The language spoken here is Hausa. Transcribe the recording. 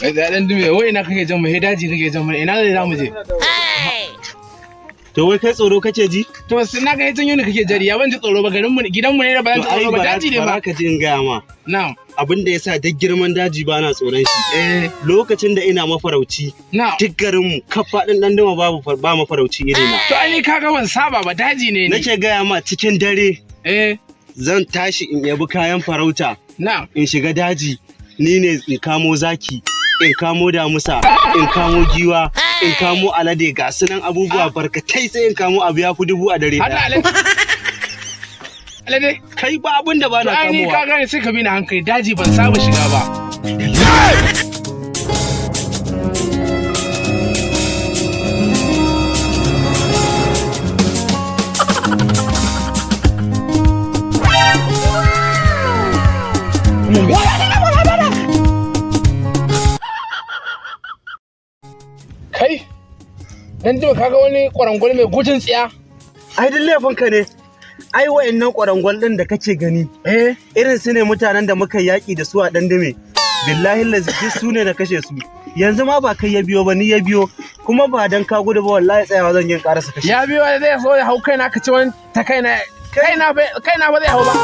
Kai da dan dume wai ina kake jan mu he daji kake jan mu ina zai zamu je? To wai kai tsoro kake ji? To sai na ga hitan yuni kake jari ya ban ji tsoro ba garin mu gidan mu ne ba zan tsoro ba daji ne ba. Ka ji in gaya ma. Na'am. Abin da yasa duk girman daji ba na tsoron shi. Lokacin da ina mafarauci. Duk garin mu kafa din dan dama ba mafarauci iri na. To ai kaga ban saba ba daji ne ni. Nake gaya ma cikin dare. Zan tashi in yabi kayan farauta. Na'am. In shiga daji. Ni ne in kamo zaki. In kamo damusa, in kamo giwa, in kamo alade ga sunan abubuwa barkatai sai in kamo abu ya fi 1000 a dare ɗaya. Alade? Kai ba abin da ba na kamowa. Ni ka gane sai ka bi na hankali daji ban saba shiga ba. Kai, dan jima kaga wani kwarangwal mai gujin tsiya? Ai duk laifin ka ne. Ai wayannan kwarangwal din da kake gani. Irin su ne mutanen da muka yaki da su a Dandume. Billahi lazi su ne da kashe su. Yanzu ma ba kai ya biyo ba ni ya biyo. Kuma ba dan ka gudu ba wallahi tsayawa zan yin karasa kashe. Ya biyo zai so ya hau kaina ka ci wani ta kaina ba zai hau ba.